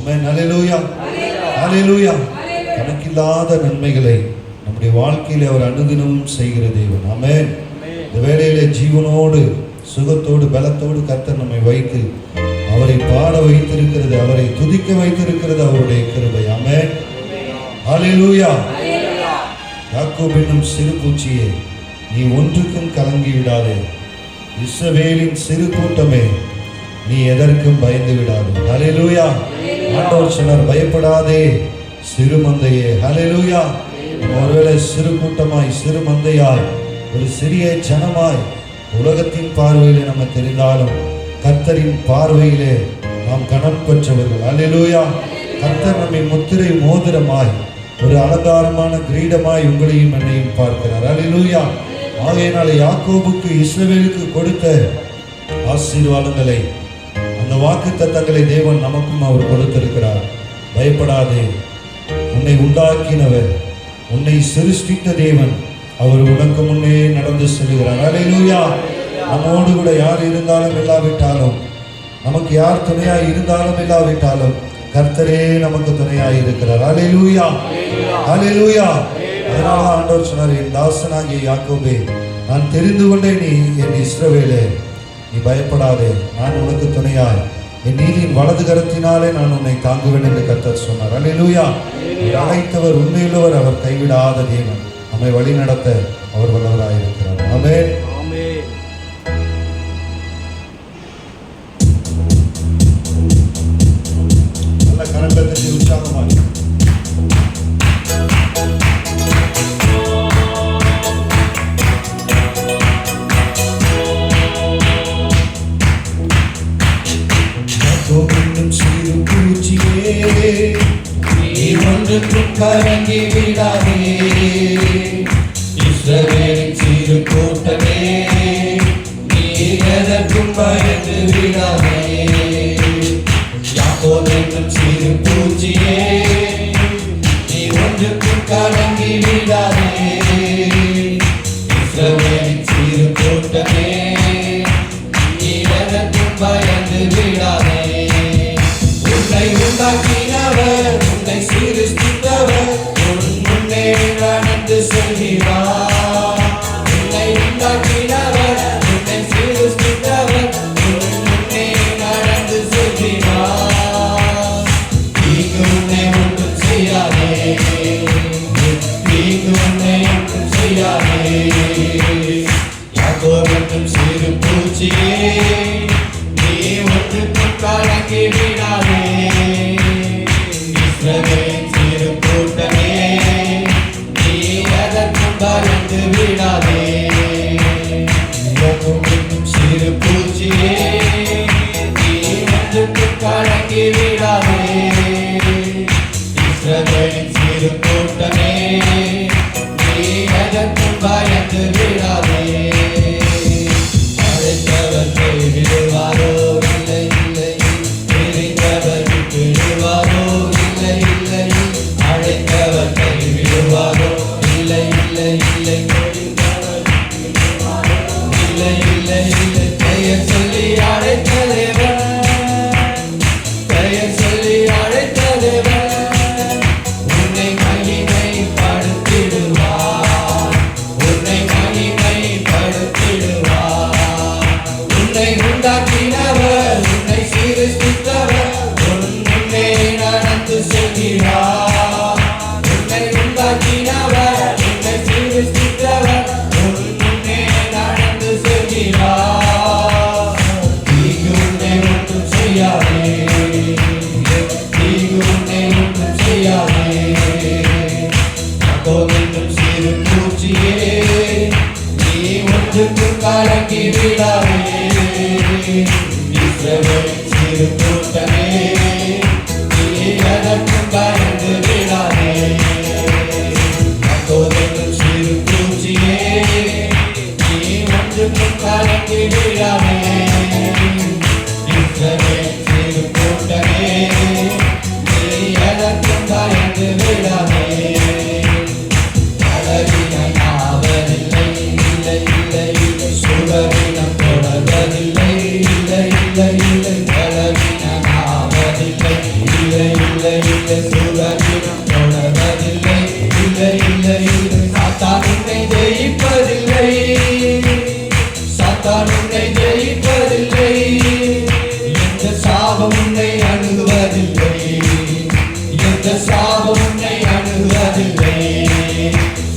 ஆமென். ஹல்லேலூயா, ஹல்லேலூயா. கணக்கில்லாத நன்மைகளை நம்முடைய வாழ்க்கையில் அவர் அனுதினமும் செய்கிற தேவன். ஆமென். இந்த வேளையிலே ஜீவனோடு சுகத்தோடு பலத்தோடு கர்த்தர் நம்மை வைத்து அவரை பாட வைத்திருக்கிறது, அவரை துதிக்க வைத்திருக்கிறது அவருடைய கிருபை. ஆமென். ஹல்லேலூயா. யாக்கோபு என்னும் சிறு பூச்சியே, நீ ஒன்றுக்கும் கலங்கி விடாதே. இஸ்ரவேலின் சிறு கூட்டமே, நீ எதற்கும் பயந்து விடாதே. ஹல்லேலூயா. ஆண்டவர் சொன்னார், பயப்படாதே சிறு மந்தையே. ஹல்லேலூயா. ஒருவேளை சிறு கூட்டமாய் சிறு மந்தையாய் ஒரு சிறிய ஜனமாய் உலகத்தின் பார்வையிலே நம்ம தெரிந்தாலும் கர்த்தரின் பார்வையிலே நாம் கனம் பெற்றவர்கள். ஹல்லேலூயா. கர்த்தர் நம்மை முத்திரை மோதிரமாய் ஒரு அலங்காரமான கிரீடமாய் உங்களையும் என்னையும் பார்க்கிறார். ஹல்லேலூயா. ஆகையினால யாக்கோபுக்கு இஸ்ரவேலுக்கு கொடுத்த ஆசீர்வாதங்களை, அந்த வாக்குத்தத்தங்களை தேவன் நமக்கும் அவர் கொடுத்திருக்கிறார். பயப்படாதே, உன்னை உண்டாக்கினவர், உன்னை சிருஷ்டித்த தேவன் அவர் உனக்கு முன்னே நடந்து செல்கிறார். ஹல்லேலூயா. நம்மோடு கூட யார் இருந்தாலும் இல்லாவிட்டாலும், நமக்கு யார் துணையாய் இருந்தாலும் இல்லாவிட்டாலும் கர்த்தரே நமக்கு துணையாய் இருக்கிறார். ஹல்லேலூயா, ஹல்லேலூயா. அதனால ஆண்டவர் சொன்னார், என் தாசனாகிய யாக்கோபே, நான் தெரிந்து கொண்டேன், நீ என் இஸ்ரவேலே, நீ பயப்படாதே, நான் உனக்கு துணையாய் என் நீதியின் வலது கரத்தினாலே நான் உன்னை தாங்குவேன் என்று கர்த்தர் சொன்னார். ஹல்லேலூயா. அழைத்தவர் உண்மையுள்ளவர், அவர் கைவிடாத தேவன், நம்மை வழி நடத்த அவர் வல்லவராயிருக்கிறார். ஆமென். நல்ல கரங்களை உற்சாகமாக சிறு பூச்சியே, நீ ஒன்றுக்கும் கலங்கி விடாதே. இஸ்ரவேலின் சிறு கூட்டமே, நீ எதற்கும் பயந்து விடாதே. யாக்கோபு என்னும் சிறு பூச்சியே, நீ ஒன்றுக்கும் கலங்கி விடாதே. இஸ்ரவேலின் சிறு கூட்டமே, நீ எதற்கும் பயந்து விடாதே. உன்னை உண்டாக்கினவர், உன்னை சிருஷ்டித்தவர், உன் முன்னே நடந்து செல்கிறார். உன்னை உண்டாக்கினவர், உன்னை சிருஷ்டித்தவர், உன் முன்னே நடந்து செல்கிறார். தீங்கு உன்னை ஒன்றும் செய்யாதே, தீங்கு உன்னை ஒன்றும் செய்யாதே. யாக்கோபு என்னும் சிறு பூச்சியே, நீ ஒன்றுக்கும் கலங்கி விடாதே. இஸ்ரவேலின் சிறு கூட்டமே, நீ எதற்கும் பயந்து விடாதே. யாக்கோபு என்னும் சிறு பூச்சியே, நீ ஒன்றுக்கும் கலங்கி விடாதே. இஸ்ரவேலின் சிறு கூட்டமே, நீ எதற்கும் பயந்து விடாதே. அழைத்தவர் கைவிடுவாரோ? இல்லை இல்லை. பிரிந்தவர் விட்டுவிடுவாரோ? இல்லை இல்லை. அழைத்தவர் கைவிடுவாரோ? இல்லை இல்லை இல்லை. இல்லை இல்லை இல்லை. பெயர் சொல்லி அழைத்த தேவன், பெயர் சொல்லி அழைத்த தேவன், உன்னை மகிமைப்படுத்திடுவார், உன்னை மகிமைப்படுத்திடுவார். உன்னை உண்டாக்கினவர், உன்னை சிருஷ்டித்தவர், உன் முன்னே நடந்து செல்கிறார். உன்னை உண்டாக்கினவர், உன்னை சிருஷ்டித்தவர், உன் முன்னே நடந்து செல்கிறார். தீங்கு உன்னை ஒன்றும் செய்யாதே, தீங்கு உன்னை ஒன்றும் செய்யாதே. யாக்கோபு என்னும் சிறு பூச்சியே, நீ ஒன்றுக்கும் கலங்கி விடாதே. இஸ்ரவேலின் சிறு கூட்டமே, நீ எதற்கும் பயந்து விடாதே. யாக்கோபு என்னும் சிறு பூச்சியே, நீ ஒன்றுக்கும் கலங்கி விடாதே. இஸ்ரவேலின் சிறு கூட்டமே, நீ எதற்கும் பயந்து விடாதே. பலவீனம் ஆவதில்லை, இல்லை இல்லை இல்லை. சுகவீனம் தொடர்வதில்லை, இல்லை இல்லை இல்லை. பலவீனம் ஆவதில்லை, இல்லை இல்லை இல்லை சுகவீனம் தொடர்வதில்லை. இல்லை இல்லை இல்லை சாத்தான் உன்னை ஜெயிப்பதில்லை. சாத்தான் உன்னை ஜெயிப்பதில்லை. எந்த சாபம் உன்னை அணுகுவதில்லை. எந்த சாபம் உன்னை அணுகுவதில்லை.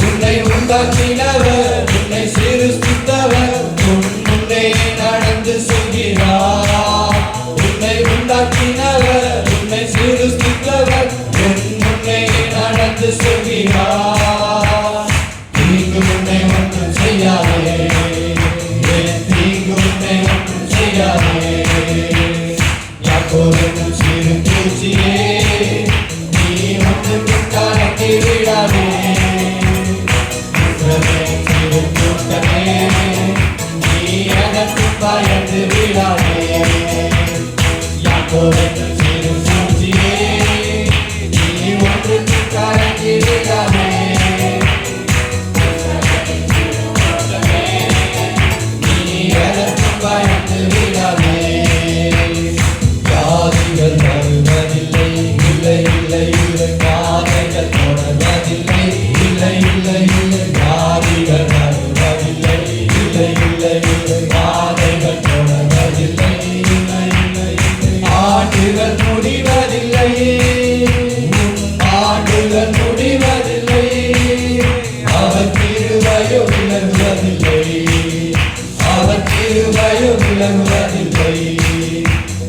உன்னை உண்டாக்கினவர் உன்னை சிருஷ்டித்தவர் உன் முன்னே நடந்து செல்கிறார். உன்னை உண்டாக்கினவர் உன்னை சிருஷ்டித்தவர் உன் முன்னே நடந்து செல்கிறார். தீங்கு உன்னை ஒன்றும் செய்யாதே. தீங்கு உன்னை ஒன்றும் செய்யாதே. யாக்கோபு சிறு பூச்சியே நீ ஒன்றுக்கு கலங்கி விடாதே. சிறு கூட்டமே நீ எனக்கு பயந்து விடாதே. யாக்கோபு சிறு பூச்சியே நீ ஒன்றுக்கு கலங்கி விடாதே. நீ எனக்கு பயந்து விடாதே. வியாதிகள் வருவதில்லை. இல்லை இல்லை இல்லை பாதைகள் தொடர்வதில்லை. இல்லை இல்லை இல்லை வியாதிகள் வருவதில்லை. இல்லை இல்லை இல்லை பாதைகள் தொடர்வதில்லை. இல்லை இல்லை இல்லை ஆண்டுகள் முடிவதில்லை. ஆண்டுகள் முடிவதில்லை. அவர் கிருபையோ விலகுவதில்லை. அவர் கிருபையோ விலகுவதில்லை.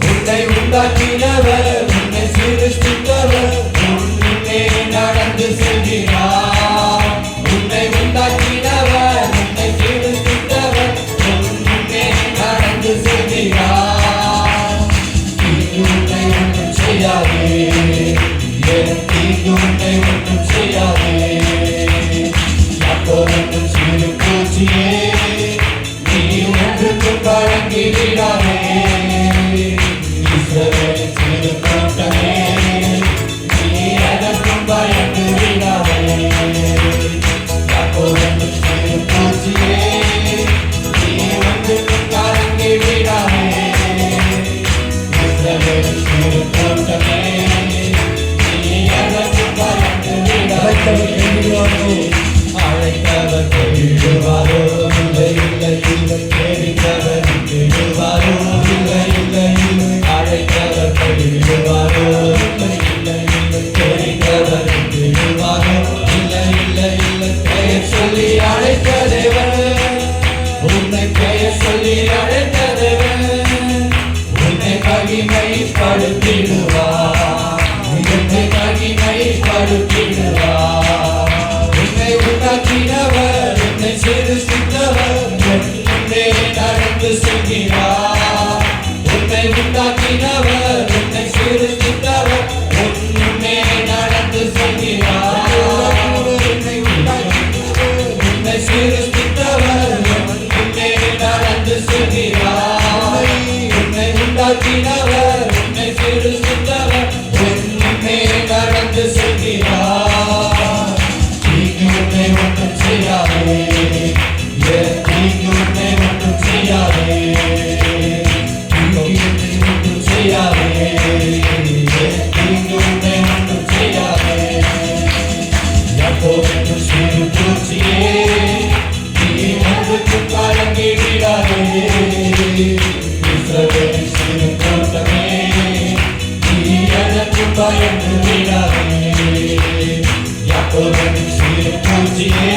உன்னை உண்டாக்கினவர் உன்னை சிருஷ்டித்தவர் உன் முன்னே நடந்து செல்கிறார். உன்னை உண்டாக்கினவர் உன்னை சிருஷ்டித்தவர் உன் முன்னே நடந்து செல்கிறார். தீங்கு உன்னை ஒன்றும் செய்யாதே. என் தீங்கு உன்னை ஒன்றும் செய்யாதே. யாக்கோபு சிறு பூச்சியே நீ ஒன்றுக்கு கலங்கி விடாதே. இஸ்ரவேலின் சிறு கூட்டமே நீ எதற்கும் பயந்து விடாதே. யாக்கோபு சிறு பூச்சியே நீ ஒன்றுக்கு கலங்கி விடாதே. இஸ்ரவேலின் சிறு கூட்டமே நீ எதற்கும் பயந்து விடாதே. அழைத்தவர் கைவிடுவாரோ. இல்லை இல்லை இல்லை கேட்கிறவர் விடுவாரோ. இல்லை இல்லை இல்லை அழைத்தவர் கைவிடுவாரோ. இல்லை இல்லை இல்லை கேட்கிறவர் விடுவாரோ. இல்லை இல்லை இல்லை பெயர் சொல்லி அழைத்த தேவன். உன்னை பெயர் சொல்லி அழைத்த தேவன் உன்னை மகிமைப்படுத்திடுவார். உன்னை மகிமைப்படுத்திடுவார். உன்னை உண்டாக்கினவர் உன்னை சிருஷ்டித்தவர் உன் முன்னே நடந்து செல்கிறார். உன்னை உண்டாக்கினவர் உன்னை சிருஷ்டித்தவர் உன் முன்னே நடந்து செல்கிறார். உன்னை உண்டாக்கினவர் உன்னை சிருஷ்டித்தவர் உன் முன்னே நடந்து செல்கிறார். உன்னை உண்டாக்கினவர் உன்னை சிருஷ்டித்தவர் உன் முன்னே நடந்து செல்கிறார். தீங்கு உன்னை ஒன்றும் செய்யாதே. தீங்கு உன்னை ஒன்றும் செய்யாதே. தீங்கு உன்னை ஒன்றும் செய்யாதே. தீங்கு உன்னை ஒன்றும் செய்யாதே. யாக்கோபு சிறு பூச்சியே நீ ஒன்றுக்கு கலங்கி விடாதே. இஸ்ரவேலின் சிறு கூட்டமே நீ எனக்கு பயந்து விடாதே. யாக்கோபு சிறு பூச்சியே